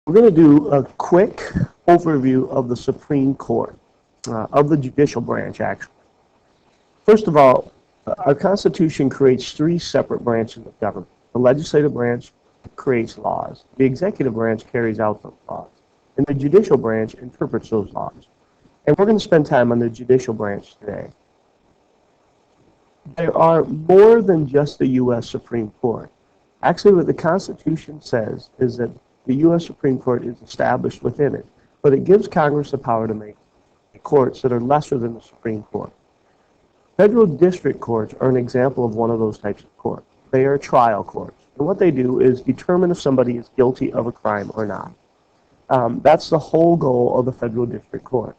We're going to do a quick overview of the Supreme Court, of the judicial branch, actually. First of all, our Constitution creates three separate branches of government. The legislative branch creates laws. The executive branch carries out those laws. And the judicial branch interprets those laws. And we're going to spend time on the judicial branch today. There are more than just the U.S. Supreme Court. Actually, what the Constitution says is that the U.S. Supreme Court is established within it, but it gives Congress the power to make courts that are lesser than the Supreme Court. Federal district courts are an example of one of those types of courts. They are trial courts, and what they do is determine if somebody is guilty of a crime or not. That's the whole goal of the federal district court.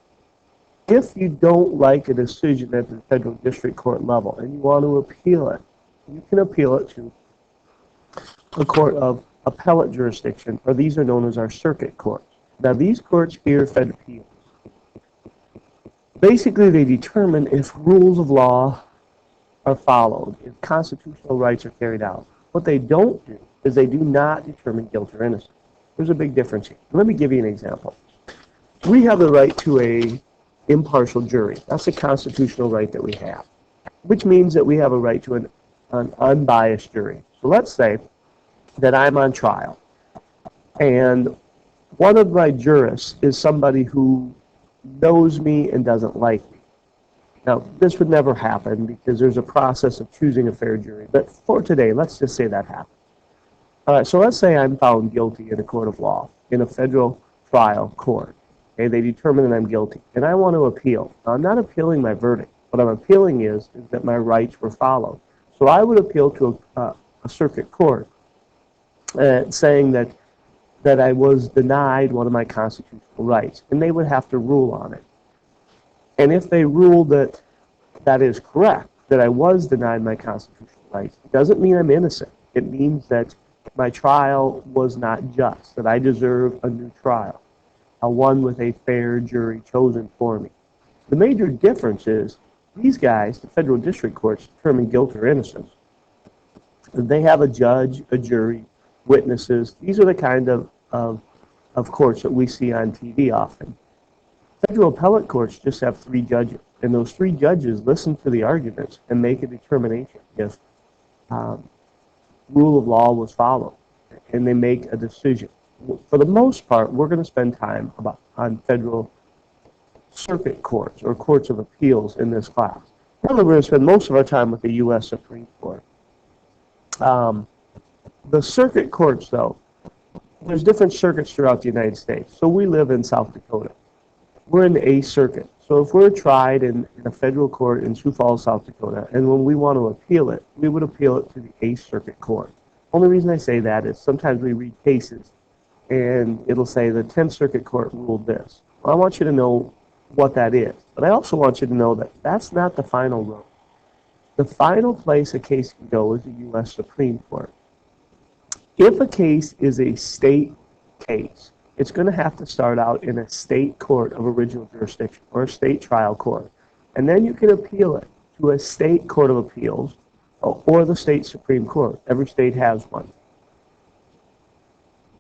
If you don't like a decision at the federal district court level and you want to appeal it, you can appeal it to a court of appellate jurisdiction, or these are known as our circuit courts. Now, these courts hear federal appeals. Basically, they determine if rules of law are followed, if constitutional rights are carried out. What they don't do is they do not determine guilt or innocence. There's a big difference here. Let me give you an example. We have the right to an impartial jury. That's a constitutional right that we have, which means that we have a right to an unbiased jury. So let's say that I'm on trial, and one of my jurists is somebody who knows me and doesn't like me. Now, this would never happen because there's a process of choosing a fair jury, but for today, let's just say that happened. All right, so let's say I'm found guilty in a court of law, in a federal trial court. Okay, they determine that I'm guilty, and I want to appeal. Now, I'm not appealing my verdict. What I'm appealing is that my rights were followed. So I would appeal to a circuit court saying that I was denied one of my constitutional rights, and they would have to rule on it. And if they rule that that is correct, that I was denied my constitutional rights, it doesn't mean I'm innocent. It means that my trial was not just, that I deserve a new trial, one with a fair jury chosen for me. The major difference is these guys, the federal district courts, determine guilt or innocence. They have a judge, a jury, witnesses. These are the kind of courts that we see on TV often. Federal appellate courts just have three judges, and those three judges listen to the arguments and make a determination if rule of law was followed, and they make a decision. For the most part, we're going to spend time on federal circuit courts or courts of appeals in this class. Probably we're going to spend most of our time with the U.S. Supreme Court. The circuit courts, though, there's different circuits throughout the United States. So we live in South Dakota. We're in the 8th Circuit. So if we're tried in a federal court in Sioux Falls, South Dakota, and when we want to appeal it, we would appeal it to the 8th Circuit Court. Only reason I say that is sometimes we read cases, and it'll say the 10th Circuit Court ruled this. Well, I want you to know what that is. But I also want you to know that that's not the final road. The final place a case can go is the U.S. Supreme Court. If a case is a state case, it's going to have to start out in a state court of original jurisdiction or a state trial court. And then you can appeal it to a state court of appeals or the state Supreme Court. Every state has one.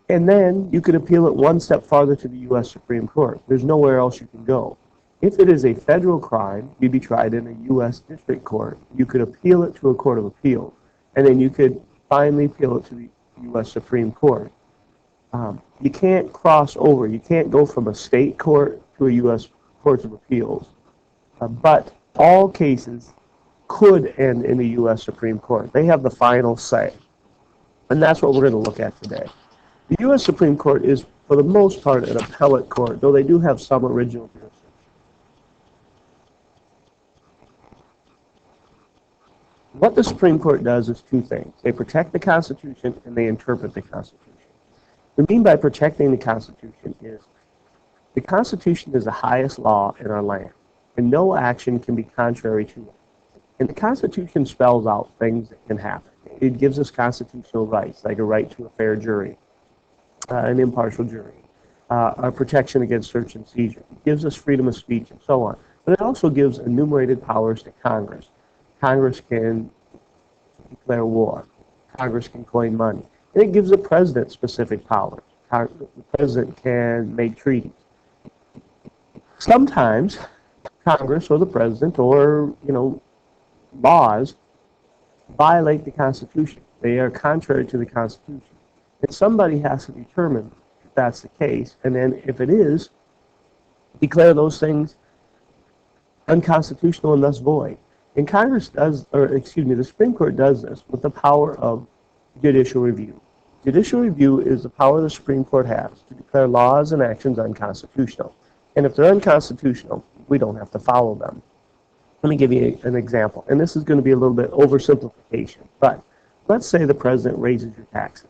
And then you could appeal it one step farther to the U.S. Supreme Court. There's nowhere else you can go. If it is a federal crime, you'd be tried in a U.S. district court. You could appeal it to a court of appeals, and then you could finally appeal it to the U.S. Supreme Court. You can't cross over. You can't go from a state court to a U.S. Court of Appeals. But all cases could end in the U.S. Supreme Court. They have the final say. And that's what we're going to look at today. The U.S. Supreme Court is, for the most part, an appellate court, though they do have some original jurisdiction. What the Supreme Court does is two things. They protect the Constitution and they interpret the Constitution. What we mean by protecting the Constitution is the Constitution is the highest law in our land, and no action can be contrary to it. And the Constitution spells out things that can happen. It gives us constitutional rights, like a right to a fair jury, an impartial jury, a protection against search and seizure. It gives us freedom of speech and so on. But it also gives enumerated powers to Congress. Congress can declare war. Congress can coin money. And it gives the president specific powers. the president can make treaties. Sometimes Congress or the president or, laws violate the Constitution. They are contrary to the Constitution. And somebody has to determine if that's the case. And then if it is, declare those things unconstitutional and thus void. And Congress does, the Supreme Court does this with the power of judicial review. Judicial review is the power the Supreme Court has to declare laws and actions unconstitutional. And if they're unconstitutional, we don't have to follow them. Let me give you an example. And this is going to be a little bit oversimplification. But let's say the president raises your taxes.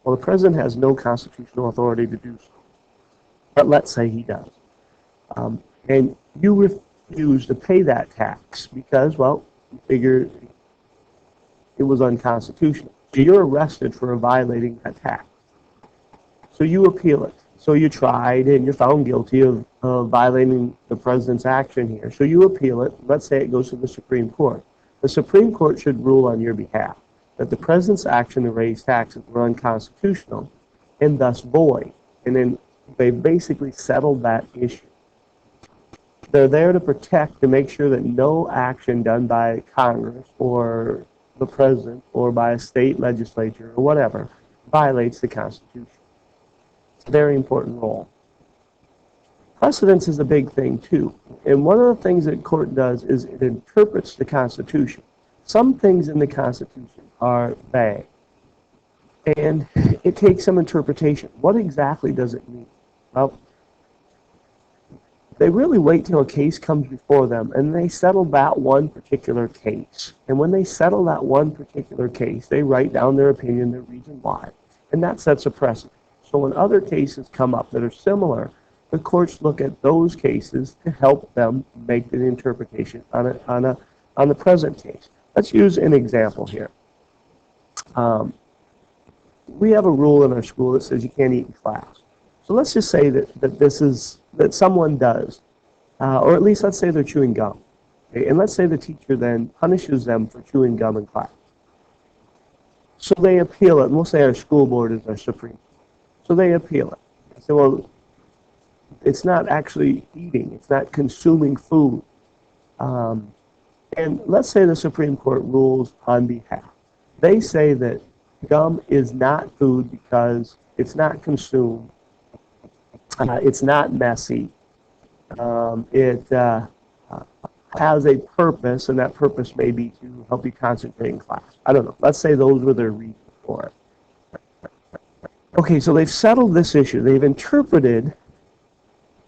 Well, the president has no constitutional authority to do so. But let's say he does. And you refuse to pay that tax because, well, you figure it was unconstitutional. So you're arrested for violating that tax. So you appeal it. So you tried and you're found guilty of violating the president's action here. So you appeal it. Let's say it goes to the Supreme Court. The Supreme Court should rule on your behalf that the president's action to raise taxes were unconstitutional and thus void. And then they basically settled that issue. They're there to protect, to make sure that no action done by Congress or the president or by a state legislature or whatever violates the Constitution. It's a very important role. Precedence is a big thing too. And one of the things that court does is it interprets the Constitution. Some things in the Constitution are vague. And it takes some interpretation. What exactly does it mean? Well, they really wait till a case comes before them and they settle that one particular case. And when they settle that one particular case, they write down their opinion, their reason why. And that sets a precedent. So when other cases come up that are similar, the courts look at those cases to help them make the interpretation on the present case. Let's use an example here. We have a rule in our school that says you can't eat in class. So let's just say that someone does, or at least let's say they're chewing gum. Okay? And let's say the teacher then punishes them for chewing gum in class. So they appeal it, and we'll say our school board is our Supreme Court. So they appeal it. They say, well, it's not actually eating, it's not consuming food. And let's say the Supreme Court rules on behalf. They say that gum is not food because it's not consumed, it's not messy, it has a purpose, and that purpose may be to help you concentrate in class. I don't know. Let's say those were their reasons for it. Okay, so they've settled this issue. They've interpreted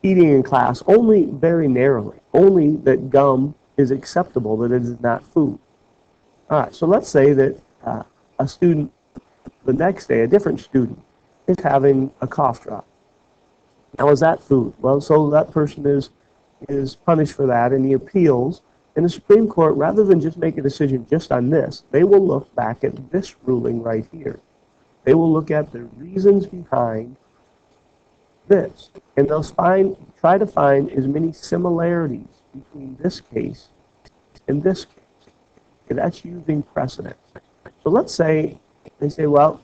eating in class only very narrowly, only that gum is acceptable, that it is not food. All right, so let's say that a student, the next day, a different student, is having a cough drop. Now, is that food? Well, so that person is punished for that, and he appeals. And the Supreme Court, rather than just make a decision just on this, they will look back at this ruling right here. They will look at the reasons behind this, and they'll try to find as many similarities between this case and this case. And that's using precedent. So let's say they say, well,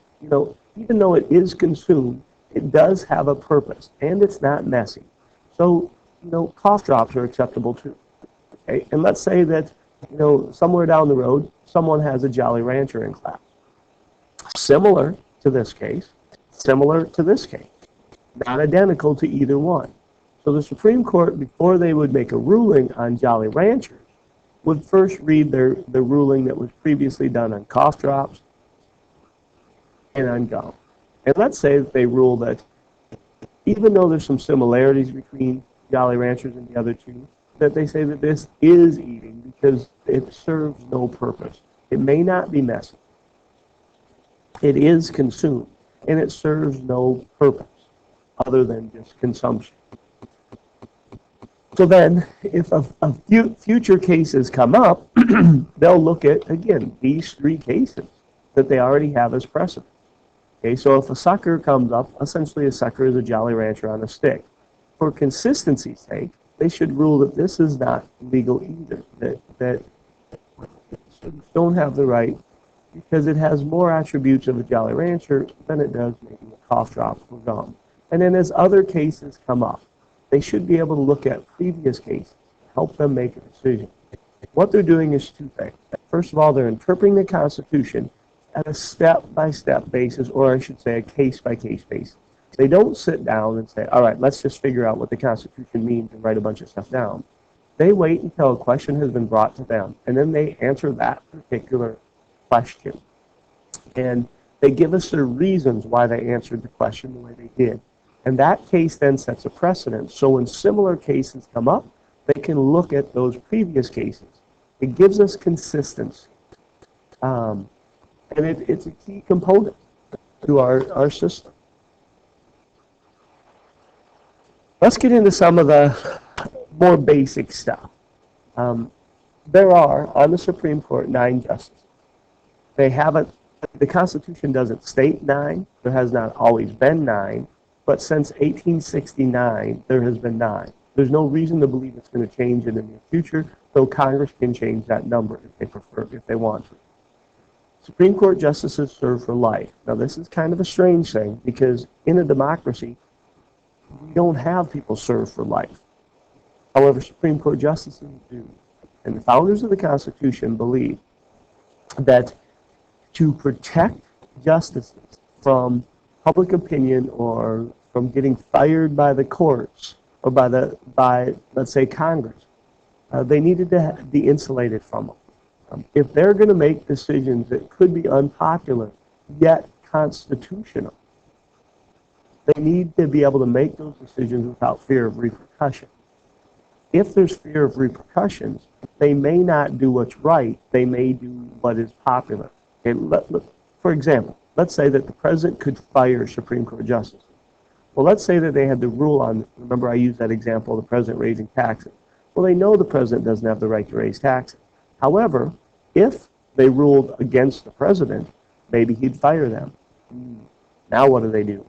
even though it is consumed, it does have a purpose, and it's not messy. So, cough drops are acceptable too. Okay? And let's say that, somewhere down the road, someone has a Jolly Rancher in class. Similar to this case, similar to this case. Not identical to either one. So the Supreme Court, before they would make a ruling on Jolly Ranchers, would first read the ruling that was previously done on cough drops and on gum. And let's say that they rule that even though there's some similarities between Jolly Ranchers and the other two, that they say that this is eating because it serves no purpose. It may not be messy. It is consumed, and it serves no purpose other than just consumption. So then, if future cases come up, they'll look at, again, these three cases that they already have as precedent. Okay, so if a sucker comes up, essentially a sucker is a Jolly Rancher on a stick. For consistency's sake, they should rule that this is not legal either, that students don't have the right because it has more attributes of a Jolly Rancher than it does maybe a cough drop or gum. And then as other cases come up, they should be able to look at previous cases, help them make a decision. What they're doing is two things. First of all, they're interpreting the Constitution at a step-by-step basis, or I should say a case-by-case basis. They don't sit down and say, all right, let's just figure out what the Constitution means and write a bunch of stuff down. They wait until a question has been brought to them, and then they answer that particular question. And they give us their reasons why they answered the question the way they did. And that case then sets a precedent. So when similar cases come up, they can look at those previous cases. It gives us consistency. And it's a key component to our system. Let's get into some of the more basic stuff. There are, on the Supreme Court, 9 justices. The Constitution doesn't state 9. There has not always been 9. But since 1869, there has been 9. There's no reason to believe it's going to change in the near future, though Congress can change that number if they prefer, if they want to. Supreme Court justices serve for life. Now, this is kind of a strange thing, because in a democracy, we don't have people serve for life. However, Supreme Court justices do. And the founders of the Constitution believe that to protect justices from public opinion or from getting fired by the courts or by let's say, Congress, they needed to be insulated from them. If they're going to make decisions that could be unpopular, yet constitutional, they need to be able to make those decisions without fear of repercussion. If there's fear of repercussions, they may not do what's right. They may do what is popular. For example, let's say that the president could fire Supreme Court justices. Well, let's say that they had the rule on, remember I used that example of the president raising taxes. Well, they know the president doesn't have the right to raise taxes. However, if they ruled against the president, maybe he'd fire them. Now what do?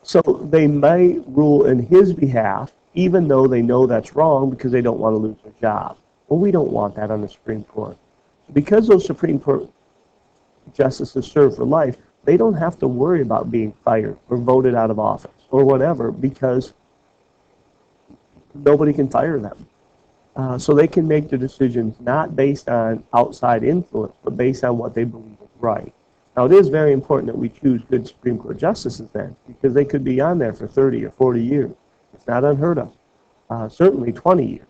So they may rule in his behalf, even though they know that's wrong because they don't want to lose their job. Well, we don't want that on the Supreme Court. Because those Supreme Court justices serve for life, they don't have to worry about being fired or voted out of office or whatever, because nobody can fire them. So they can make their decisions not based on outside influence, but based on what they believe is right. Now, it is very important that we choose good Supreme Court justices then, because they could be on there for 30 or 40 years. It's not unheard of. Certainly 20 years.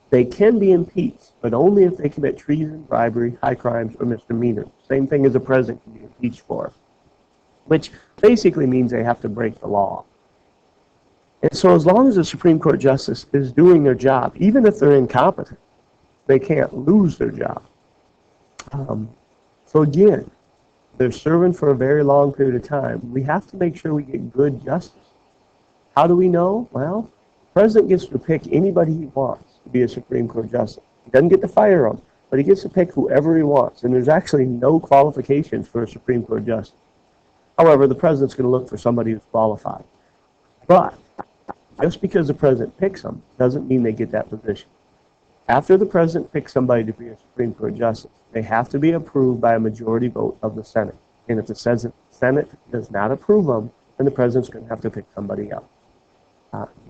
They can be impeached, but only if they commit treason, bribery, high crimes, or misdemeanors. Same thing as a president can be impeached for, which basically means they have to break the law. And so as long as the Supreme Court justice is doing their job, even if they're incompetent, they can't lose their job. So again, they're serving for a very long period of time. We have to make sure we get good justice. How do we know? Well, the president gets to pick anybody he wants to be a Supreme Court justice. He doesn't get to fire them, but he gets to pick whoever he wants. And there's actually no qualifications for a Supreme Court justice. However, the president's going to look for somebody who's qualified. But just because the president picks them doesn't mean they get that position. After the president picks somebody to be a Supreme Court justice, they have to be approved by a majority vote of the Senate. And if the Senate does not approve them, then the president's going to have to pick somebody else.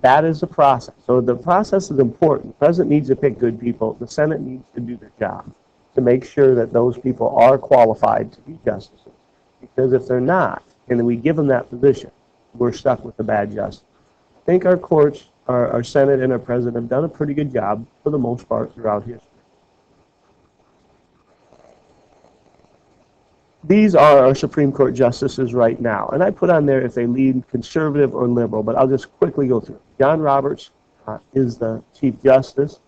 That is the process. So the process is important. The president needs to pick good people. The Senate needs to do their job to make sure that those people are qualified to be justices. Because if they're not, and we give them that position, we're stuck with the bad justice. I think our courts, our Senate, and our president have done a pretty good job, for the most part, throughout history. These are our Supreme Court justices right now. And I put on there if they lean conservative or liberal, but I'll just quickly go through. John Roberts is the Chief Justice.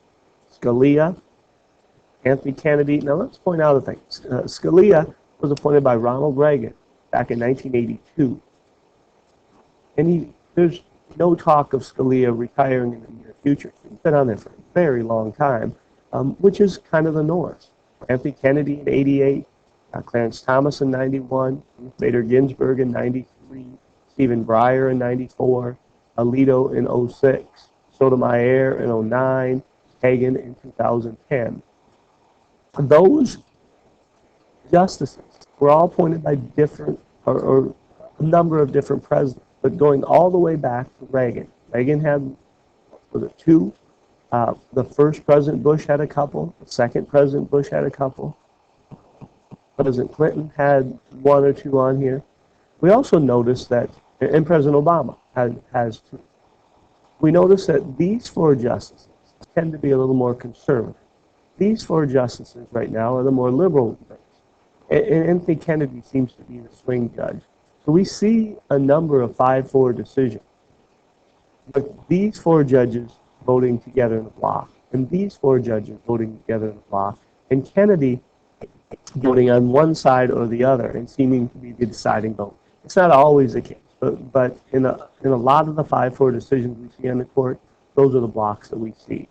Scalia, Anthony Kennedy. Now let's point out a thing. Scalia was appointed by Ronald Reagan back in 1982. And there's no talk of Scalia retiring in the near future. He's been on there for a very long time, which is kind of the norm. Anthony Kennedy in 88. Clarence Thomas in 91, Ruth Bader Ginsburg in 93, Stephen Breyer in 94, Alito in 06, Sotomayor in 09, Hagan in 2010. Those justices were all appointed by different, or a number of different presidents, but going all the way back to Reagan. Reagan had, was it two? The first President Bush had a couple. The second President Bush had a couple. President Clinton had one or two on here. We also noticed that, and President Obama has two. We noticed that these four justices tend to be a little more conservative. These four justices right now are the more liberal ones. And Anthony Kennedy seems to be the swing judge. So we see a number of 5-4 decisions. But these four judges voting together in a block, and these four judges voting together in a block, and Kennedy voting on one side or the other and seeming to be the deciding vote. It's not always the case, but in a lot of the 5-4 decisions we see on the court, those are the blocks that we see.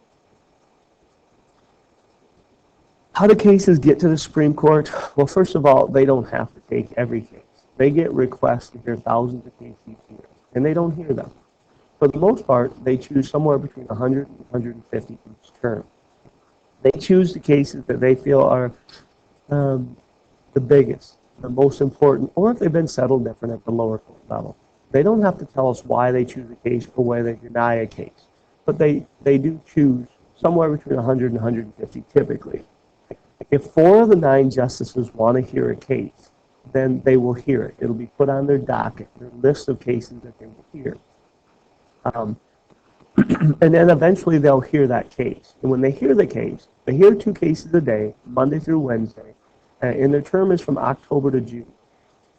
How do cases get to the Supreme Court? Well, first of all, they don't have to take every case. They get requests to hear thousands of cases each year, and they don't hear them. For the most part, they choose somewhere between 100 and 150 each term. They choose the cases that they feel are the biggest, the most important, or if they've been settled different at the lower court level. They don't have to tell us why they choose a case or why they deny a case, but they do choose somewhere between 100 and 150 typically. If 4 of the 9 justices want to hear a case, then they will hear it. It'll be put on their docket, their list of cases that they will hear. And then eventually they'll hear that case. And when they hear the case, they hear 2 cases a day, Monday through Wednesday, and their term is from October to June.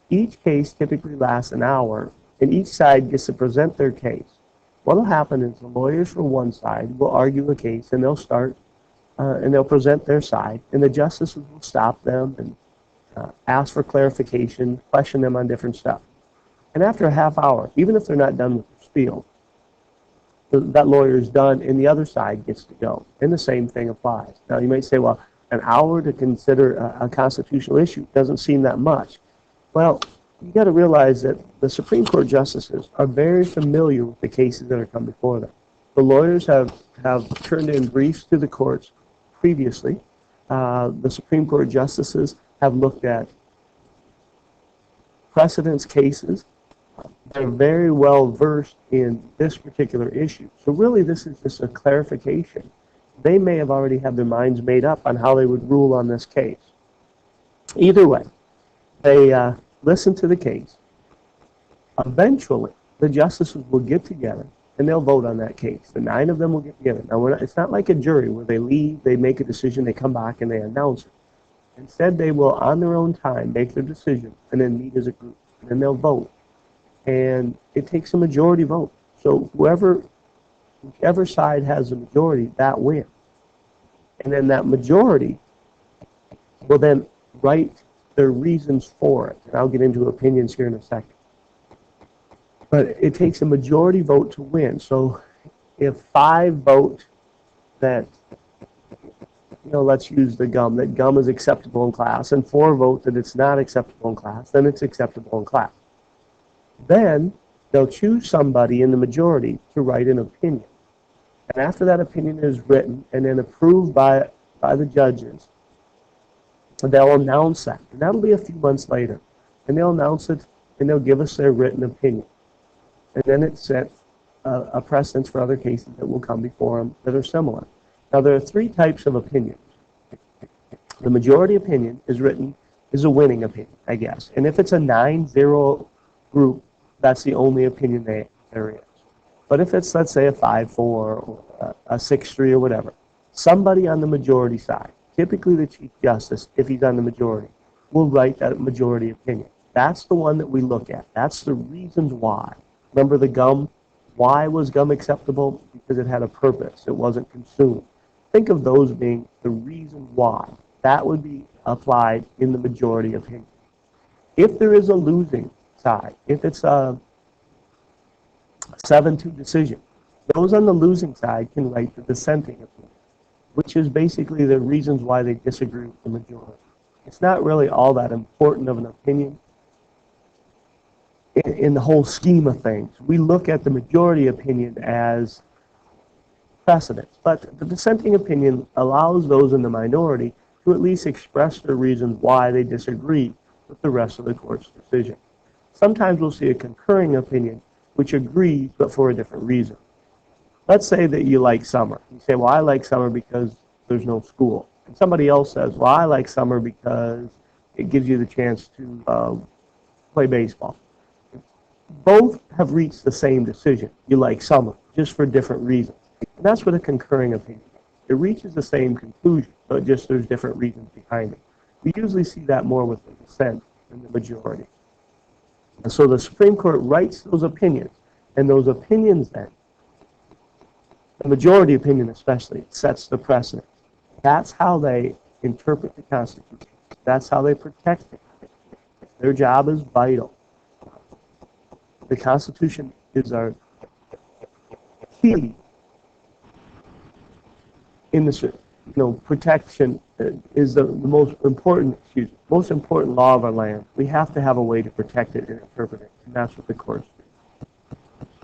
Each case typically lasts an hour, and each side gets to present their case. What will happen is the lawyers from one side will argue a case, and they'll start, and they'll present their side, and the justices will stop them and ask for clarification, question them on different stuff. And after a half hour, even if they're not done with the spiel, that lawyer is done, and the other side gets to go. And the same thing applies. Now, you might say, well, an hour to consider a constitutional issue doesn't seem that much. Well, you got to realize that the Supreme Court justices are very familiar with the cases that are come before them. The lawyers have turned in briefs to the courts previously. The Supreme Court justices have looked at precedence cases. They're very well versed in this particular issue. So really this is just a clarification. They may have already had their minds made up on how they would rule on this case. Either way, they listen to the case. Eventually, the justices will get together and they'll vote on that case. The 9 of them will get together. Now, it's not like a jury where they leave, they make a decision, they come back, and they announce it. Instead, they will, on their own time, make their decision and then meet as a group. And then they'll vote. And it takes a majority vote. So whichever side has a majority, that wins. And then that majority will then write their reasons for it. And I'll get into opinions here in a second. But it takes a majority vote to win. So if 5 vote that, let's use the gum, that gum is acceptable in class, and 4 vote that it's not acceptable in class, then it's acceptable in class. Then they'll choose somebody in the majority to write an opinion. And after that opinion is written and then approved by the judges, they'll announce that. And that'll be a few months later. And they'll announce it, and they'll give us their written opinion. And then it sets a precedence for other cases that will come before them that are similar. Now, there are 3 types of opinions. The majority opinion is a winning opinion, I guess. And if it's a 9-0 group, that's the only opinion there is. But if it's, let's say, a 5-4 or a 6-3 or whatever, somebody on the majority side, typically the Chief Justice, if he's on the majority, will write that majority opinion. That's the one that we look at. That's the reasons why. Remember the gum? Why was gum acceptable? Because it had a purpose. It wasn't consumed. Think of those being the reason why. That would be applied in the majority opinion. If there is a losing side, if it's a 7-2 decision, those on the losing side can write the dissenting opinion, which is basically the reasons why they disagree with the majority. It's not really all that important of an opinion in the whole scheme of things. We look at the majority opinion as precedents. But the dissenting opinion allows those in the minority to at least express their reasons why they disagree with the rest of the court's decision. Sometimes we'll see a concurring opinion which agrees but for a different reason. Let's say that you like summer. You say, well, I like summer because there's no school. And somebody else says, well, I like summer because it gives you the chance to play baseball. Both have reached the same decision. You like summer, just for different reasons. And that's what a concurring opinion is. It reaches the same conclusion, but just there's different reasons behind it. We usually see that more with the dissent than the majority. And so the Supreme Court writes those opinions, and those opinions then, the majority opinion especially, sets the precedent. That's how they interpret the Constitution. That's how they protect it. Their job is vital. The Constitution is our key in the protection is the most important law of our land. We have to have a way to protect it and interpret it, and that's what the courts